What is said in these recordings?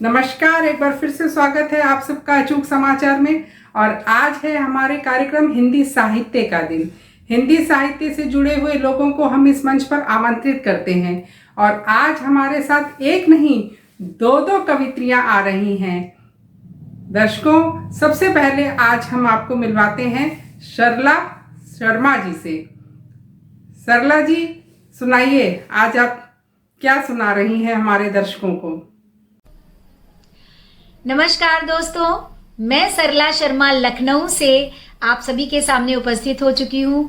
नमस्कार, एक बार फिर से स्वागत है आप सबका अचूक समाचार में। और आज है हमारे कार्यक्रम हिंदी साहित्य का दिन। हिंदी साहित्य से जुड़े हुए लोगों को हम इस मंच पर आमंत्रित करते हैं और आज हमारे साथ एक नहीं दो कवित्रियां आ रही हैं। दर्शकों, सबसे पहले आज हम आपको मिलवाते हैं सरला शर्मा जी से। सरला जी, सुनाइए, आज आप क्या सुना रही हैं हमारे दर्शकों को? नमस्कार दोस्तों, मैं सरला शर्मा लखनऊ से आप सभी के सामने उपस्थित हो चुकी हूँ।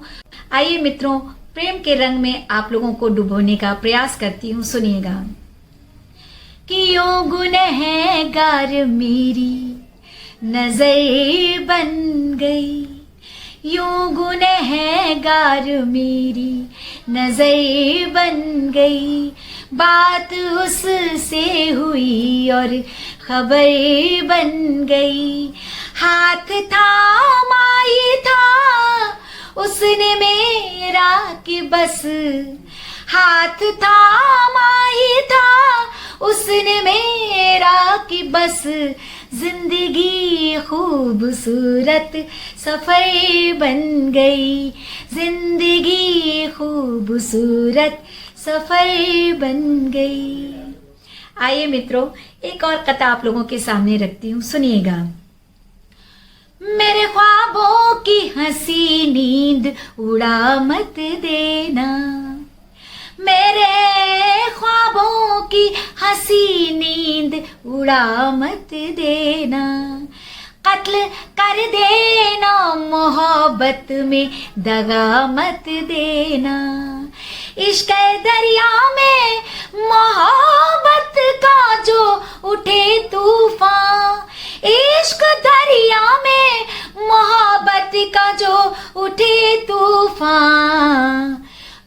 आइए मित्रों, प्रेम के रंग में आप लोगों को डुबोने का प्रयास करती हूँ। सुनिएगा कि यूं गुनहगार मेरी नजर बन गई, यूं गुनहगार मेरी नजर बन गई, बात उससे हुई और खबर बन गई, हाथ थामाई था उसने मेरा कि बस, हाथ थामाई था उसने मेरा कि बस, जिंदगी खूबसूरत सफर बन गई, जिंदगी खूबसूरत सफर बन गई। आइए मित्रों, एक और कथा आप लोगों के सामने रखती हूँ, सुनिएगा। मेरे ख्वाबों की हंसी नींद उड़ा मत देना, मेरे ख्वाबों की हंसी नींद उड़ा मत देना, कत्ल कर देना मोहब्बत में दगा मत देना, इश्क दरिया में मोहब्बत का जो उठे तूफान, इश्क दरिया में मोहब्बत का जो उठे तूफान,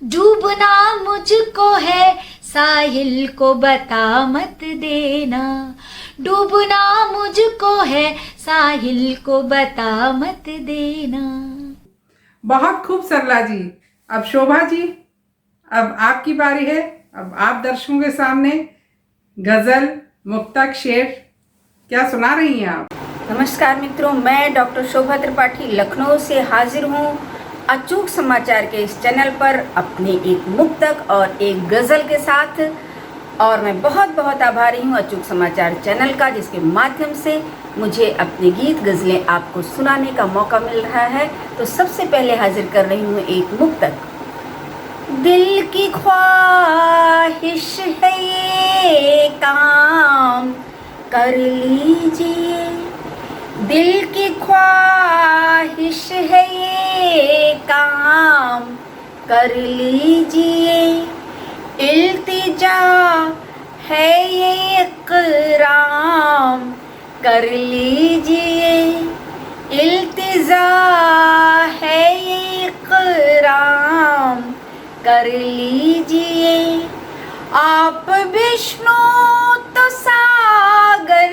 डूबना मुझको है साहिल को बता मत देना, डूबना मुझको है साहिल को बता मत देना। बहुत खूब सरला जी। अब शोभा जी, अब आपकी बारी है। अब आप दर्शकों के सामने गजल, मुक्तक, शेर क्या सुना रही हैं आप? नमस्कार मित्रों, मैं डॉक्टर शोभा त्रिपाठी लखनऊ से हाजिर हूँ अचूक समाचार के इस चैनल पर अपने एक मुक्तक और एक गज़ल के साथ। और मैं बहुत बहुत आभारी हूँ अचूक समाचार चैनल का, जिसके माध्यम से मुझे अपने गीत गज़लें आपको सुनाने का मौका मिल रहा है। तो सबसे पहले हाजिर कर रही हूँ एक मुक्तक। दिल की ख्वाहिश है ये काम कर लीजिए, दिल की ख्वाहिश है ये काम कर लीजिए, इल्तिजा है ये इकराम कर लीजिए, इल्तिजा है ये इकराम कर लीजिए, आप विष्णु तो सागर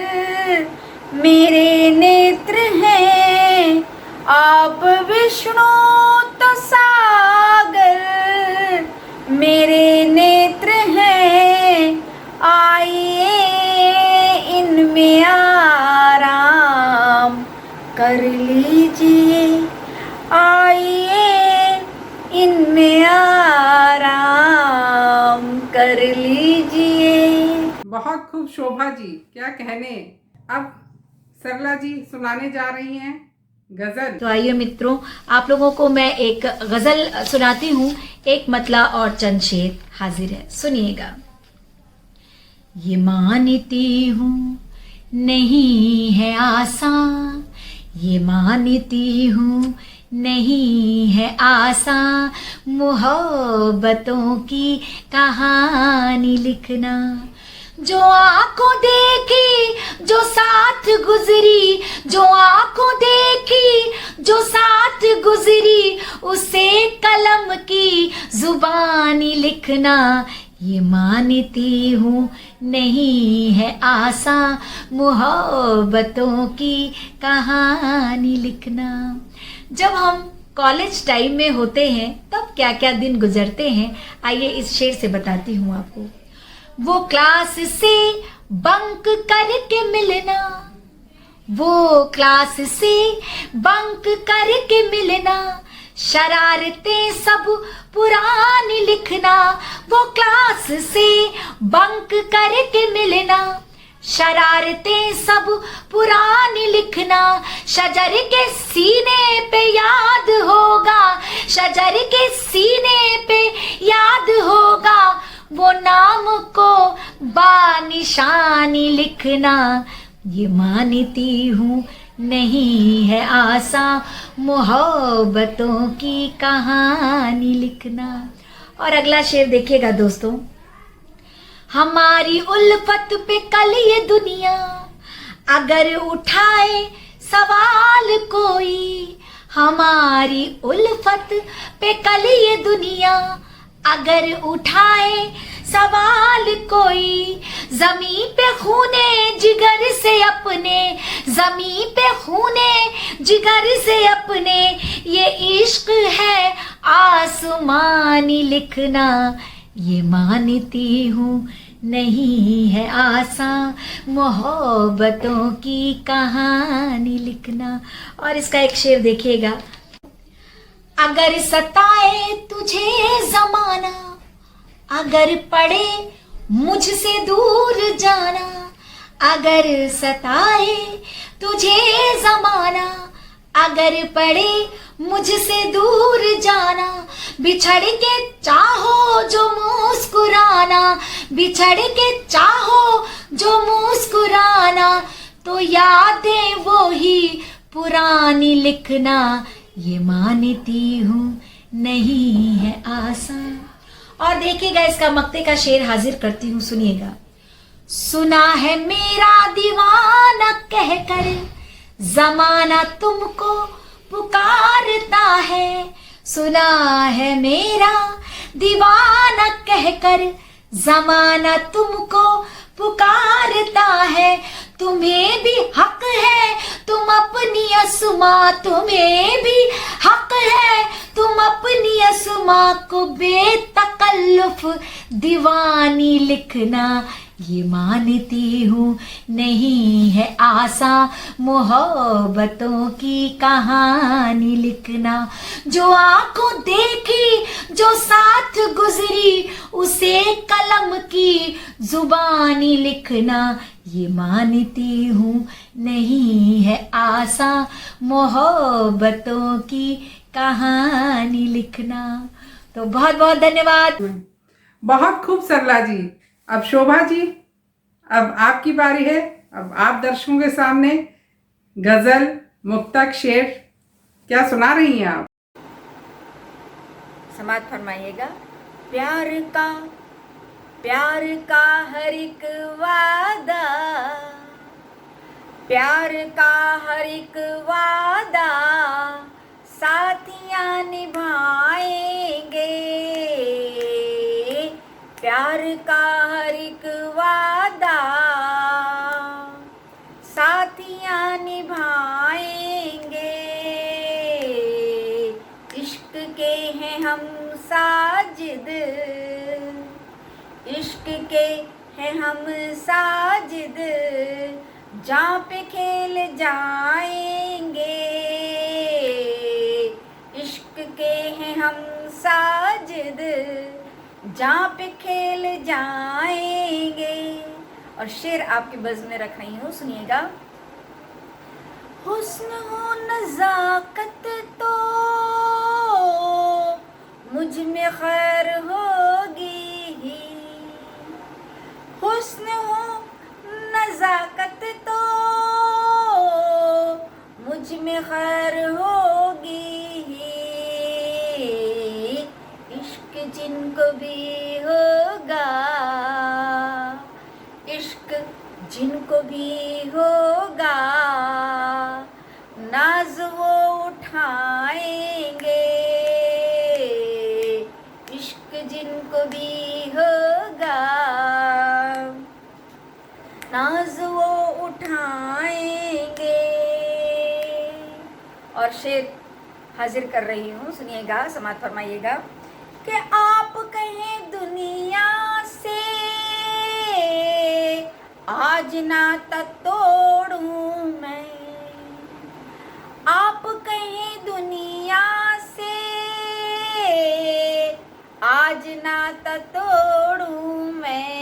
मेरे नेत्र हैं, आप विष्णु तो सागर मेरे नेत्र हैं, आइए इनमें आराम कर लीजिए, आइए इनमें आराम कर लीजिए। बहुत खूब शोभा जी, क्या कहने। अब सरला जी सुनाने जा रही हैं गजल। तो आइए मित्रों, आप लोगों को मैं एक गजल सुनाती हूँ। एक मतला और चंद शेर हाजिर है, सुनिएगा। ये मानती हूँ नहीं है आसान, ये मानती हूँ नहीं है आसान, मोहब्बतों की कहानी लिखना, जो आंखों देखी जो साथ गुजरी, जो आंखों देखी जो साथ गुजरी, उसे कलम की जुबानी लिखना, ये मानती हूँ नहीं है आसान, मोहब्बतों की कहानी लिखना। जब हम कॉलेज टाइम में होते हैं तब क्या क्या दिन गुजरते हैं, आइए इस शेर से बताती हूँ आपको। वो क्लास से बंक करके मिलना, वो क्लास से बंक करके मिलना, शरारतें सब पुरानी लिखना। वो क्लास से बंक करके मिलना, शरारतें सब पुरानी लिखना। शजर के सीने पे याद होगा, शजर के सीने पे याद होगा, वो नाम को बानिशानी लिखना। ये मानती हूँ नहीं है आसान मोहब्बतों की कहानी लिखना। और अगला शेर देखिएगा दोस्तों। हमारी उल्फत पे कल ये दुनिया अगर उठाए सवाल कोई, हमारी उल्फत पे कल ये दुनिया अगर उठाए सवाल कोई, जमी पे खूने जिगर से अपने, जमी पे खूने जिगर से अपने, ये इश्क है आसमानी लिखना। ये मानती हूँ नहीं है आसान मोहब्बतों की कहानी लिखना। और इसका एक शेर देखिएगा। अगर सताए तुझे जमाना, अगर पड़े मुझसे दूर जाना, अगर सताए तुझे जमाना, अगर पड़े मुझसे दूर जाना, बिछड़ के चाहो जो मुस्कुराना, बिछड़ के चाहो जो मुस्कुराना, तो यादें वो ही पुरानी लिखना। ये मानती हूँ नहीं है आसान। और देखिएगा इसका मक्ते का शेर हाजिर करती हूँ, सुनिएगा। सुना है मेरा दीवाना कहकर जमाना तुमको पुकारता है, सुना है मेरा दीवाना कहकर जमाना तुमको पुकारता है। तुम्हें भी हक है तुम अपनी असमा, तुम्हें भी हक है तुम अपनी असमा को बेतकल्लुफ दीवानी लिखना। ये मानती हूँ नहीं है आसान मोहब्बतों की कहानी लिखना। जो आंखों देखी जो साथ गुजरी, उसे कलम की जुबानी लिखना। ये मानती हूँ नहीं है आसान मोहब्बतों की कहानी लिखना। तो बहुत बहुत धन्यवाद। बहुत खूब सरला जी। अब शोभा जी, अब आपकी बारी है। अब आप दर्शकों के सामने गजल, मुक्तक, शेर क्या सुना रही हैं आप? समाज फरमाइएगा। प्यार का हर एक वादा, प्यार का हर एक वादा साथियां निभाएंगे। प्यार का हर एक वादा साथियां निभाएंगे। इश्क के हैं हम साजिद, इश्क के हैं हम साजिद, जहाँ पे खेल जाएंगे। इश्क के हैं हम साजिद, जहाँ पे खेल जाएंगे। और शेर आपके बज़्म में रख रही हूँ, सुनिएगा। हुस्न हो नज़ाकत तो मुझ में खैर होगी ही, हुस्न हो नज़ाकत तो मुझ में खैर होगी ही। इश्क जिनको भी होगा, इश्क जिनको भी होगा, नाज वो उठाएंगे। इश्क जिनको भी होगा, नाज वो उठाएंगे। और शेर हाजिर कर रही हूँ। सुनिएगा, समाप्त फरमाइएगा कि आप कहें दुनिया से आज नाता तोड़ूं मैं, आप कहें दुनिया से आज नाता तोड़ूं मैं,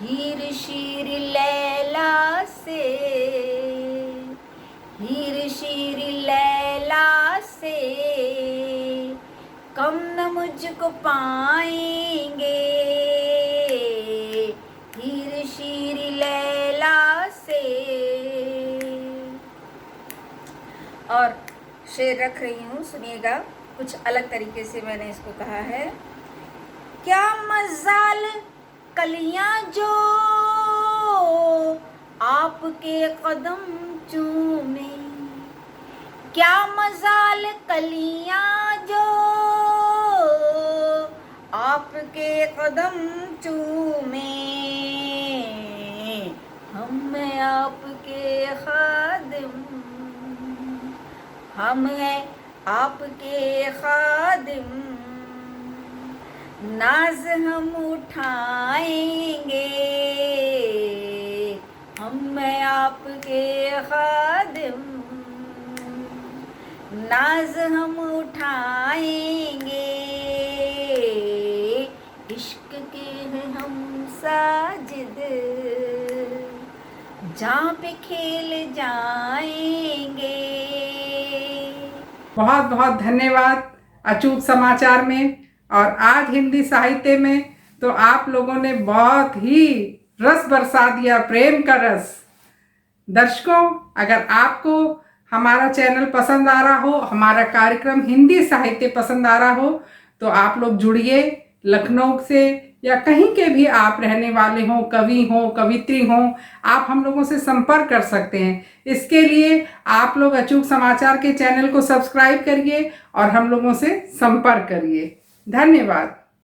हीर शीर लैला से, हीर शीर लैला से कम न मुझको पाएंगे, हीर शीर लैला से। और शेर रख रही हूँ, सुनिएगा, कुछ अलग तरीके से मैंने इसको कहा है। क्या मजाल कलियां जो आपके कदम चूमे, क्या मजाल कलियां जो आपके कदम चूमे, हम हैं आपके खादिम, हम हैं आपके खादिम, नाज हम उठाएंगे, हम हैं आपके खादिम, नाज हम उठाएंगे, इश्क के हैं हम साजिद, जहाँ पे खेल जाएंगे। बहुत बहुत धन्यवाद अचूक समाचार में। और आज हिंदी साहित्य में तो आप लोगों ने बहुत ही रस बरसा दिया, प्रेम का रस। दर्शकों, अगर आपको हमारा चैनल पसंद आ रहा हो, हमारा कार्यक्रम हिंदी साहित्य पसंद आ रहा हो, तो आप लोग जुड़िए। लखनऊ से या कहीं के भी आप रहने वाले हों, कवि हों, कवित्री हों, आप हम लोगों से संपर्क कर सकते हैं। इसके लिए आप लोग अचूक समाचार के चैनल को सब्सक्राइब करिए और हम लोगों से संपर्क करिए। धन्यवाद।